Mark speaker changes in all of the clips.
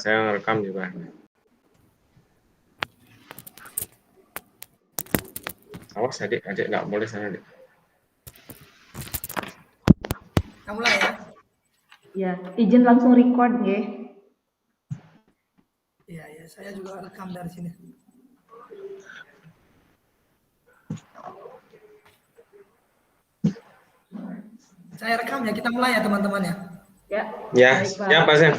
Speaker 1: saya rekam juga. Awas adik-adik nggak boleh sana, adik.
Speaker 2: Kamu lah ya.
Speaker 3: Ya, izin langsung record ya.
Speaker 2: Iya, saya juga rekam dari sini. Saya rekam ya, kita mulai ya teman-teman ya.
Speaker 1: Ya, ya Pak Sen.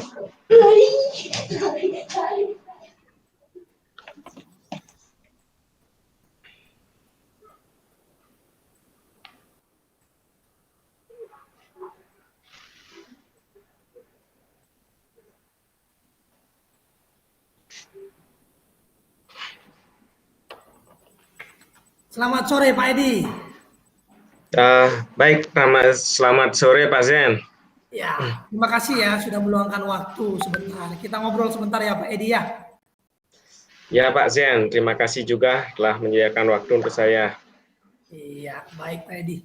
Speaker 2: Selamat sore Pak Edi.
Speaker 1: Baik, selamat sore Pak Zen.
Speaker 2: Ya, terima kasih ya sudah meluangkan waktu sebentar. Kita ngobrol sebentar ya Pak Edi ya.
Speaker 1: Ya Pak Zen, terima kasih juga telah menyediakan waktu untuk saya.
Speaker 2: Iya, baik Pak Edi.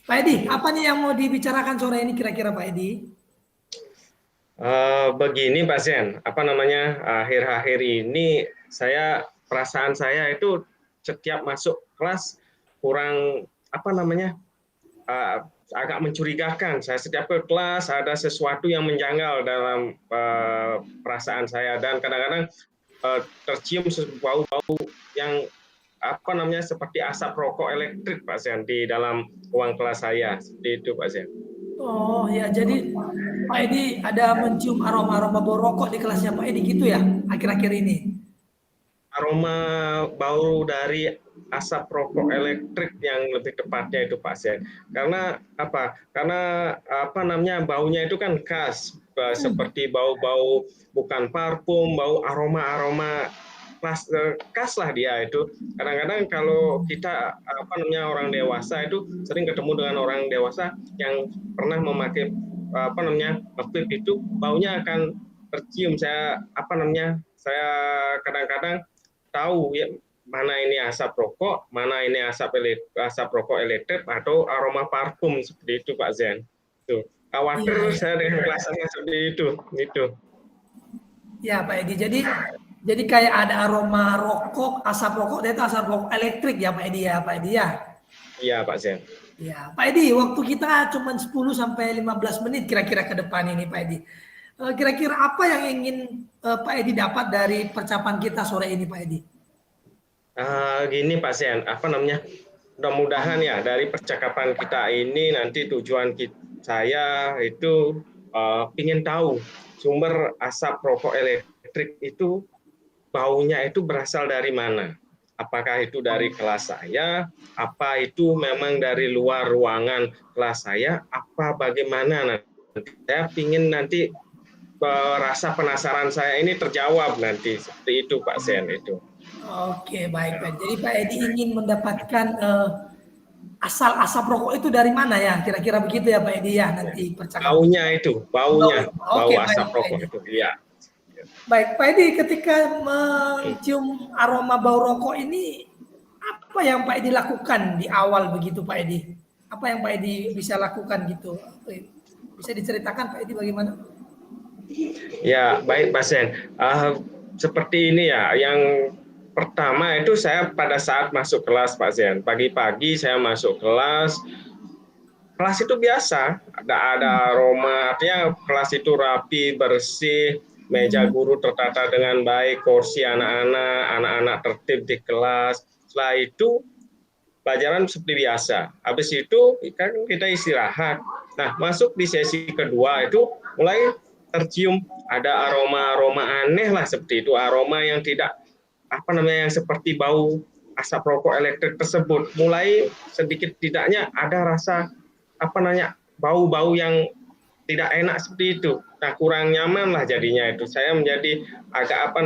Speaker 2: Pak Edi, apa nih yang mau dibicarakan sore ini kira-kira Pak Edi?
Speaker 1: Begini Pak Zen, akhir-akhir ini perasaan saya itu setiap masuk kelas kurang agak mencurigakan. Saya setiap ke kelas ada sesuatu yang menjanggal dalam perasaan saya, dan kadang-kadang tercium bau-bau yang seperti asap rokok elektrik Pak Zen di dalam ruang kelas saya. Seperti itu Pak Zen.
Speaker 2: Oh ya, jadi Pak Edi ada mencium aroma-aroma bau rokok di kelasnya Pak Edi gitu ya akhir-akhir ini?
Speaker 1: Aroma bau dari asap rokok elektrik yang lebih tepatnya itu Pak Zen. Karena baunya itu kan khas, seperti bau-bau bukan parfum, bau aroma-aroma khas lah dia itu. Kadang-kadang kalau kita orang dewasa itu sering ketemu dengan orang dewasa yang pernah memakai vape itu, baunya akan tercium. Saya kadang-kadang tahu ya mana ini asap rokok, mana ini asap rokok elektrik atau aroma parfum, seperti itu Pak Zen. Tuh, khawatir saya dengan kelasnya seperti itu.
Speaker 2: Ya Pak Edi, jadi kayak ada aroma rokok, asap rokok, itu asap rokok elektrik ya Pak Edi ya?
Speaker 1: Iya Pak Zen.
Speaker 2: Ya Pak Edi, waktu kita cuma 10 sampai 15 menit kira-kira ke depan ini Pak Edi. Kira-kira apa yang ingin Pak Edi dapat dari percakapan kita sore ini Pak Edi?
Speaker 1: Gini Pak Zen, mudah-mudahan ya dari percakapan kita ini nanti tujuan saya itu ingin tahu sumber asap rokok elektrik itu baunya itu berasal dari mana? Apakah itu dari kelas saya? Apa itu memang dari luar ruangan kelas saya? Apa bagaimana? Saya ingin nanti rasa penasaran saya ini terjawab nanti, seperti itu Pak Sen itu.
Speaker 2: Oke, baik Pak. Jadi Pak Edi ingin mendapatkan asal asap rokok itu dari mana ya? Kira-kira begitu ya Pak Edi ya nanti percakapan.
Speaker 1: Baunya, bau
Speaker 2: Oke,
Speaker 1: asap
Speaker 2: baik,
Speaker 1: rokok itu. Iya.
Speaker 2: Baik, Pak Edi, ketika mencium aroma bau rokok ini, apa yang Pak Edi lakukan di awal begitu Pak Edi? Apa yang Pak Edi bisa lakukan gitu? Bisa diceritakan Pak Edi bagaimana?
Speaker 1: Ya, baik Pak Sen. Seperti ini ya, yang pertama itu saya pada saat masuk kelas Pak Sen. Pagi-pagi saya masuk kelas itu biasa, ada aroma, artinya kelas itu rapi, bersih, meja guru tertata dengan baik, kursi anak-anak tertib di kelas. Setelah itu pelajaran seperti biasa. Habis itu kan kita istirahat. Nah, masuk di sesi kedua itu mulai tercium ada aroma-aroma aneh lah, seperti itu, aroma yang tidak yang seperti bau asap rokok elektrik tersebut. Mulai sedikit tidaknya ada rasa bau-bau yang tidak enak seperti itu. Nah, kurang nyaman lah jadinya itu. Saya menjadi agak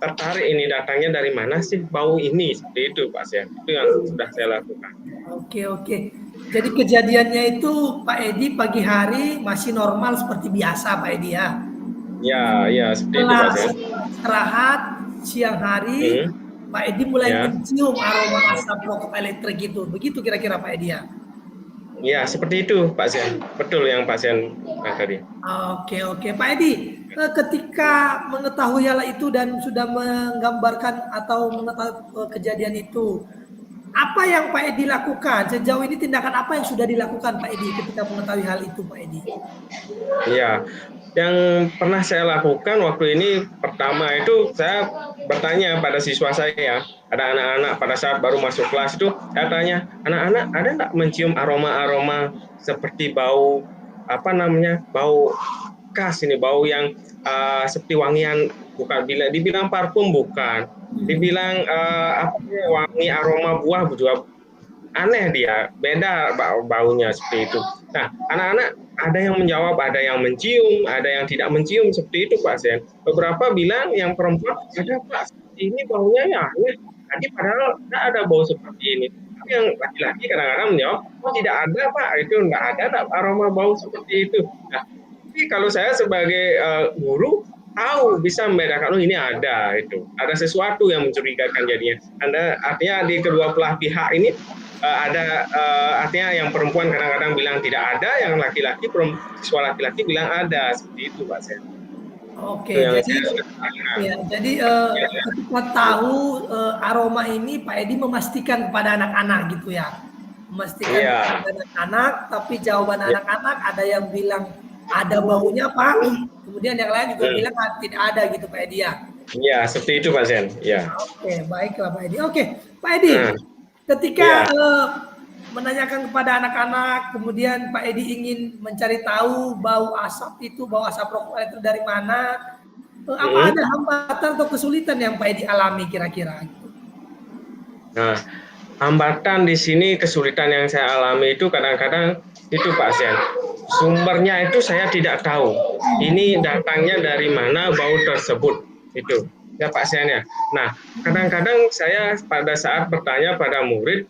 Speaker 1: tertarik, ini datangnya dari mana sih bau ini, seperti itu Pak Sen. Itu yang sudah saya lakukan.
Speaker 2: Oke. Jadi kejadiannya itu Pak Edi pagi hari masih normal seperti biasa Pak Edi ya?
Speaker 1: Ya, seperti itu Pak Sen.
Speaker 2: Istirahat siang hari, Pak Edi mulai mencium aroma asap rokok elektrik itu. Begitu kira-kira Pak Edi ya?
Speaker 1: Ya, seperti itu Pak Zen. Betul yang Pak Zen tadi.
Speaker 2: Oke, Pak Edi. Ketika mengetahui hal itu dan sudah menggambarkan atau mengetahui kejadian itu, apa yang Pak Edi lakukan? Sejauh ini tindakan apa yang sudah dilakukan Pak Edi ketika mengetahui hal itu Pak Edi?
Speaker 1: Iya, yang pernah saya lakukan waktu ini pertama itu saya bertanya pada siswa saya, ada anak-anak pada saat baru masuk kelas itu saya tanya, anak-anak ada nggak mencium aroma-aroma seperti bau apa namanya, bau khas ini, bau yang seperti wangian, bukan dibilang parfum bukan, dibilang apa wangi aroma buah juga aneh, dia beda baunya seperti itu. Nah, anak-anak ada yang menjawab, ada yang mencium, ada yang tidak mencium seperti itu Pak Sen. Beberapa bilang yang perempuan, ada Pak, ini baunya ya aneh. Tadi padahal tidak ada bau seperti ini. Tapi yang laki-laki kadang-kadang menjawab, oh tidak ada Pak, itu tidak ada aroma bau seperti itu. Nah, tapi kalau saya sebagai guru tahu, bisa membedakan, oh ini ada, itu ada sesuatu yang mencurigakan jadinya. Artinya di kedua belah pihak ini ada artinya yang perempuan kadang-kadang bilang tidak ada, yang laki-laki siswa laki-laki bilang ada, seperti itu Pak Sen.
Speaker 2: Oke, jadi ketika tahu aroma ini Pak Edi memastikan kepada anak-anak gitu ya, memastikan kepada anak-anak, tapi jawaban anak-anak ada yang bilang ada baunya Pak, kemudian yang lain juga bilang tidak ada gitu Pak Edi ya.
Speaker 1: Iya, seperti itu Pak Sen. Ya.
Speaker 2: Oke, baiklah Pak Edi. Oke, Pak Edi. Ketika menanyakan kepada anak-anak, kemudian Pak Edi ingin mencari tahu bau asap rokok itu dari mana, apa ada hambatan atau kesulitan yang Pak Edi alami kira-kira?
Speaker 1: Nah, hambatan di sini, kesulitan yang saya alami itu kadang-kadang itu Pak Sen, sumbernya itu saya tidak tahu. Ini datangnya dari mana bau tersebut itu. Ya Pak Sen ya. Nah, kadang-kadang saya pada saat bertanya pada murid,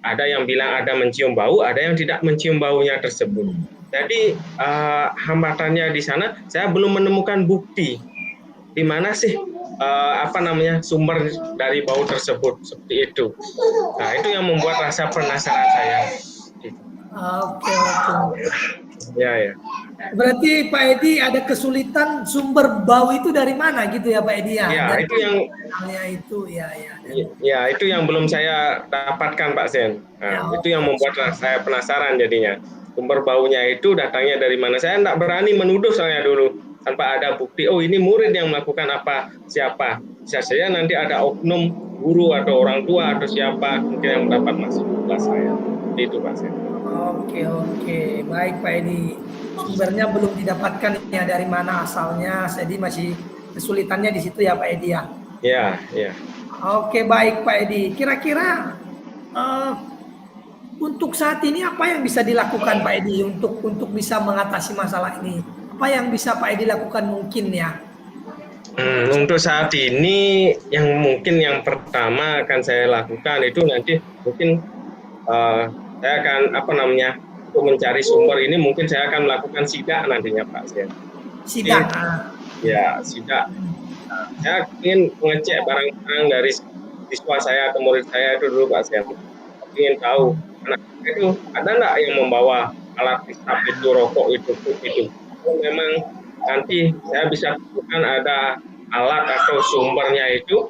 Speaker 1: ada yang bilang ada mencium bau, ada yang tidak mencium baunya tersebut. Jadi hambatannya di sana, saya belum menemukan bukti di mana sih sumber dari bau tersebut seperti itu. Nah, itu yang membuat rasa penasaran saya.
Speaker 2: Oke.
Speaker 1: Ya.
Speaker 2: Berarti Pak Edi ada kesulitan sumber bau itu dari mana gitu ya Pak Edi ya?
Speaker 1: Ya, itu yang itu yang belum saya dapatkan Pak Sen. Nah, itu yang membuat saya penasaran jadinya. Sumber baunya itu datangnya dari mana? Saya tidak berani menuduh soalnya dulu tanpa ada bukti. Oh, ini murid yang melakukan apa? Siapa? Bisa saja nanti ada oknum guru atau orang tua atau siapa mungkin yang dapat masuk ke kelas saya. Itu Pak Sen.
Speaker 2: Oke, baik Pak Edi. Sumbernya belum didapatkan ya, dari mana asalnya, jadi masih kesulitannya di situ ya Pak Edi ya.
Speaker 1: Iya.
Speaker 2: Oke, baik Pak Edi. Kira-kira untuk saat ini apa yang bisa dilakukan Pak Edi untuk bisa mengatasi masalah ini? Apa yang bisa Pak Edi lakukan mungkin ya?
Speaker 1: Untuk saat ini yang pertama akan saya lakukan itu nanti mungkin saya akan untuk mencari sumber ini, mungkin saya akan melakukan sidak nantinya Pak Sen.
Speaker 2: Sidak.
Speaker 1: Ya, sidak. Saya ingin mengecek barang-barang dari siswa saya atau murid saya itu dulu Pak Sen. Ingin tahu anak itu ada nggak yang membawa alat hisap itu, rokok itu. Kalau memang nanti saya bisa temukan ada alat atau sumbernya itu,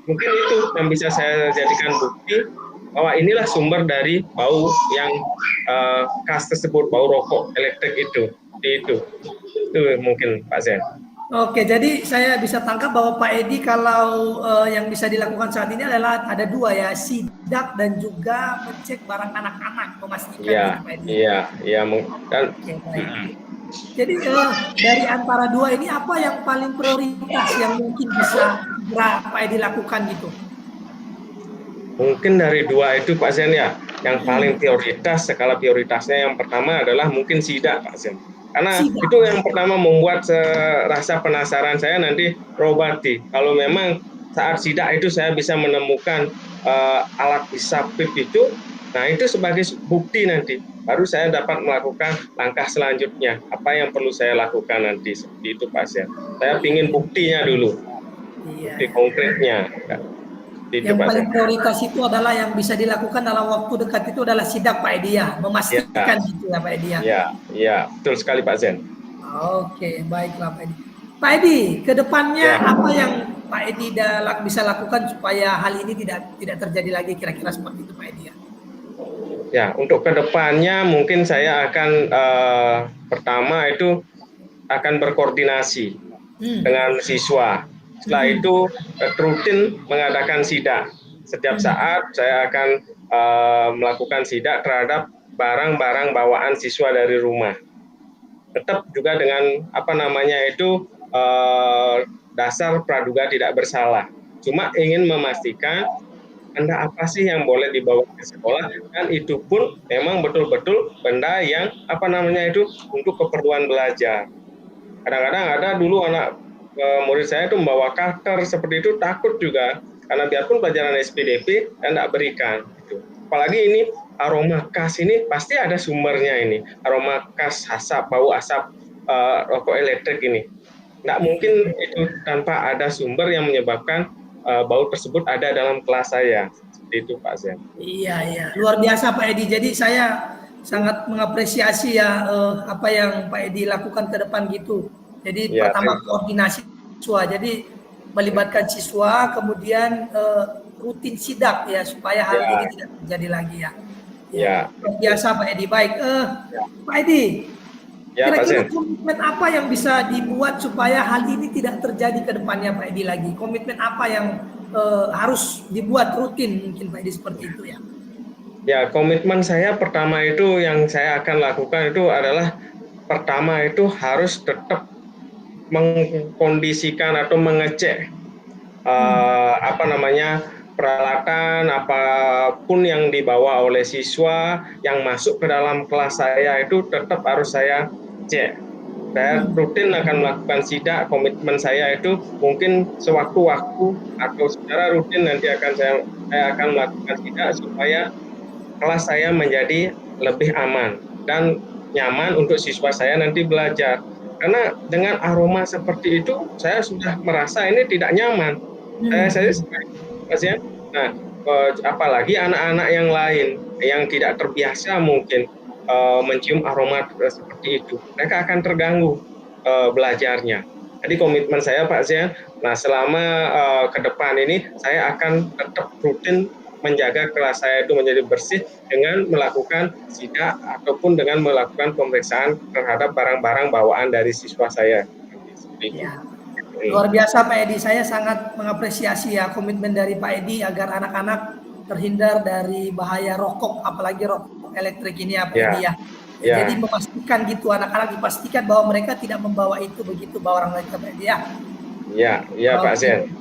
Speaker 1: mungkin itu yang bisa saya jadikan bukti bahwa inilah sumber dari bau yang khas tersebut, bau rokok elektrik itu mungkin Pak Zen.
Speaker 2: Oke, jadi saya bisa tangkap bahwa Pak Edi kalau yang bisa dilakukan saat ini adalah ada dua ya, sidak dan juga mengecek barang anak-anak, memastikan Pak Edi.
Speaker 1: Iya.
Speaker 2: Jadi dari antara dua ini apa yang paling prioritas yang mungkin bisa Pak Edi lakukan gitu?
Speaker 1: Mungkin dari dua itu Pak Zen ya, yang paling prioritas, skala prioritasnya yang pertama adalah mungkin sidak Pak Zen. Karena itu yang pertama membuat rasa penasaran saya nanti robati. Kalau memang saat sidak itu saya bisa menemukan alat hisap PIP itu, nah itu sebagai bukti nanti. Baru saya dapat melakukan langkah selanjutnya. Apa yang perlu saya lakukan nanti, seperti itu Pak Zen. Saya ingin buktinya dulu, bukti konkretnya. Itu
Speaker 2: Yang
Speaker 1: Pak
Speaker 2: paling
Speaker 1: Sen.
Speaker 2: prioritas itu adalah yang bisa dilakukan dalam waktu dekat itu adalah sidak Pak Edi ya,
Speaker 1: Ya,
Speaker 2: memastikan gitu ya Pak Edi ya.
Speaker 1: ya, ya, betul sekali Pak Zen.
Speaker 2: Oke, baiklah Pak Edi. Pak Edi, ke depannya
Speaker 1: Ya,
Speaker 2: apa yang Pak Edi bisa lakukan supaya hal ini tidak terjadi lagi kira-kira seperti itu Pak Edi ya?
Speaker 1: ya, untuk kedepannya mungkin saya akan pertama itu akan berkoordinasi
Speaker 2: Hmm.
Speaker 1: dengan siswa. Setelah
Speaker 2: Hmm.
Speaker 1: itu rutin mengadakan sidak. Setiap
Speaker 2: Hmm.
Speaker 1: saat saya akan melakukan sidak terhadap barang-barang bawaan siswa dari rumah. Tetap juga dengan apa namanya itu dasar praduga tidak bersalah. Cuma ingin memastikan benda apa sih yang boleh dibawa ke sekolah, dan itu pun memang betul-betul benda yang apa namanya itu untuk keperluan belajar. Kadang-kadang ada dulu anak murid saya itu membawa cutter seperti itu, takut juga karena biarpun pelajaran SPDP dan tidak berikan gitu. Apalagi ini aroma khas ini pasti ada sumbernya, ini aroma khas asap, bau asap rokok elektrik ini tidak mungkin itu tanpa ada sumber yang menyebabkan bau tersebut ada dalam kelas saya. Seperti itu Pak Zen.
Speaker 2: Iya, iya. Luar biasa Pak Edi. Jadi saya sangat mengapresiasi ya apa yang Pak Edi lakukan ke depan gitu. Jadi
Speaker 1: Ya,
Speaker 2: pertama koordinasi siswa. Jadi melibatkan siswa, kemudian rutin sidak ya supaya hal ini
Speaker 1: ya,
Speaker 2: tidak terjadi lagi ya. Ya,
Speaker 1: ya,
Speaker 2: luar biasa Pak Edi. Baik, Pak Edi,
Speaker 1: ya Pak
Speaker 2: kira-kira
Speaker 1: Zen.
Speaker 2: komitmen apa yang bisa dibuat supaya hal ini tidak terjadi ke depannya Pak Edi lagi? Komitmen apa yang harus dibuat rutin mungkin Pak Edi seperti itu ya?
Speaker 1: Ya, komitmen saya pertama itu yang saya akan lakukan itu adalah pertama itu harus tetap mengkondisikan atau mengecek apa namanya peralatan apapun yang dibawa oleh siswa yang masuk ke dalam kelas saya itu tetap harus saya cek. Saya rutin akan melakukan sidak. Komitmen saya itu mungkin sewaktu-waktu atau secara rutin nanti saya akan melakukan sidak supaya kelas saya menjadi lebih aman dan nyaman untuk siswa saya nanti belajar. Karena dengan aroma seperti itu, saya sudah merasa ini tidak nyaman. Saya ya. Nah, apalagi anak-anak yang lain yang tidak terbiasa mungkin mencium aroma seperti itu, mereka akan terganggu belajarnya. Jadi komitmen saya Pak Zian, nah selama ke depan ini saya akan tetap rutin menjaga kelas saya itu menjadi bersih dengan melakukan sidak ataupun dengan melakukan pemeriksaan terhadap barang-barang bawaan dari siswa saya. Seperti itu.
Speaker 2: Ya, luar biasa Pak Edi. Saya sangat mengapresiasi ya komitmen dari Pak Edi agar anak-anak terhindar dari bahaya rokok, apalagi rokok elektrik ini ya Pak Edi ya.
Speaker 1: Ya.
Speaker 2: Jadi memastikan gitu anak-anak dipastikan bahwa mereka tidak membawa itu begitu barang mereka Pak Edi ya.
Speaker 1: Ya Pak Zen.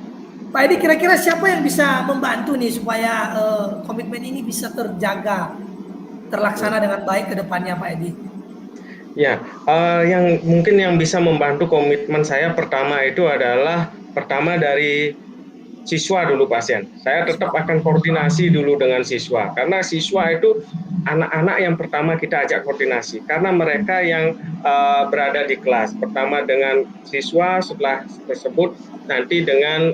Speaker 2: Pak Edi, kira-kira siapa yang bisa membantu nih supaya komitmen ini bisa terlaksana dengan baik ke depannya Pak Edi?
Speaker 1: Ya, yang mungkin yang bisa membantu komitmen saya pertama itu adalah pertama dari siswa dulu pasien. Saya tetap akan koordinasi dulu dengan siswa karena siswa itu anak-anak yang pertama kita ajak koordinasi karena mereka yang berada di kelas. Pertama dengan siswa, setelah tersebut nanti dengan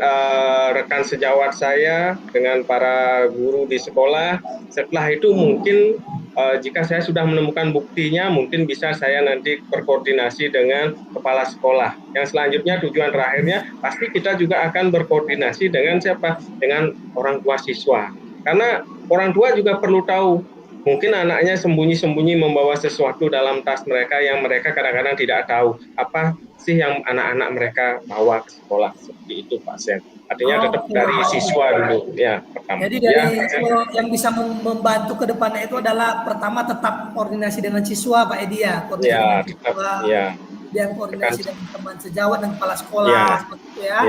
Speaker 1: rekan sejawat saya, dengan para guru di sekolah. Setelah itu mungkin jika saya sudah menemukan buktinya, mungkin bisa saya nanti berkoordinasi dengan kepala sekolah. Yang selanjutnya tujuan terakhirnya pasti kita juga akan berkoordinasi dengan siapa? Dengan orang tua siswa. Karena orang tua juga perlu tahu, mungkin anaknya sembunyi-sembunyi membawa sesuatu dalam tas mereka yang mereka kadang-kadang tidak tahu apa sih yang anak-anak mereka bawa ke sekolah. Seperti itu Pak Sen. Artinya tetap dari siswa dulu ya pertama.
Speaker 2: Jadi dari yang bisa membantu ke depannya itu adalah pertama tetap koordinasi dengan siswa Pak Edi ya, koordinasi dengan siswa, kemudian koordinasi dengan teman sejawat dan kepala sekolah seperti itu ya.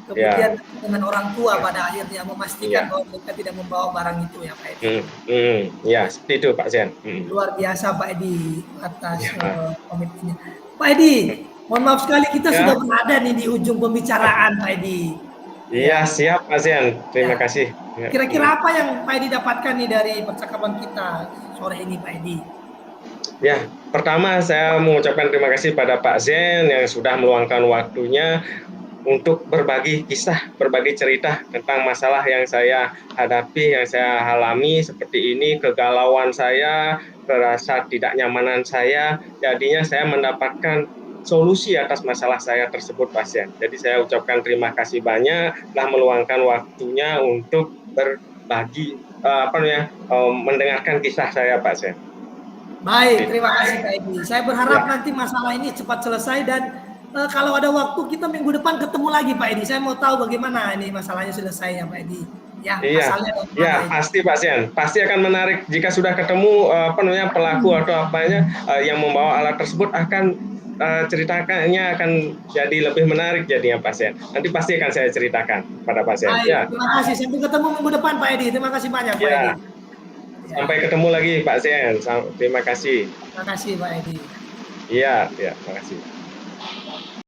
Speaker 2: Kemudian dengan orang tua pada akhirnya memastikan bahwa mereka tidak membawa barang itu ya Pak Edi.
Speaker 1: Ya seperti itu Pak Zen.
Speaker 2: Luar biasa Pak Edi atas komitmennya. Pak Edi, mohon maaf sekali kita sudah berada nih di ujung pembicaraan Pak Edi.
Speaker 1: Iya siap Pak Zen, terima kasih.
Speaker 2: Kira-kira apa yang Pak Edi dapatkan nih dari percakapan kita sore ini Pak Edi?
Speaker 1: Ya, pertama saya mengucapkan terima kasih pada Pak Zen yang sudah meluangkan waktunya untuk berbagi kisah, berbagi cerita tentang masalah yang saya hadapi, yang saya alami seperti ini, kegalauan saya, rasa tidak nyamanan saya, jadinya saya mendapatkan solusi atas masalah saya tersebut pasien. Jadi saya ucapkan terima kasih banyak telah meluangkan waktunya untuk berbagi mendengarkan kisah saya pasien.
Speaker 2: Baik, terima kasih Pak Edi. Saya berharap
Speaker 1: Ya.
Speaker 2: nanti masalah ini cepat selesai dan kalau ada waktu kita minggu depan ketemu lagi Pak Edi. Saya mau tahu bagaimana ini masalahnya selesai ya Pak Edi. Ya,
Speaker 1: Iya,
Speaker 2: asalnya
Speaker 1: ya pasti pasien, pasti akan menarik jika sudah ketemu pelaku atau apanya yang membawa alat tersebut akan ceritakannya akan jadi lebih menarik jadinya pasien. Nanti pasti akan saya ceritakan pada pasien.
Speaker 2: Baik,
Speaker 1: Ya.
Speaker 2: terima kasih. Sampai ketemu minggu depan Pak Edi. Terima kasih banyak Pak
Speaker 1: Ya.
Speaker 2: Edi.
Speaker 1: Sampai ketemu lagi Pak Sen. Terima kasih.
Speaker 2: Terima kasih Pak Edi.
Speaker 1: Iya, terima kasih.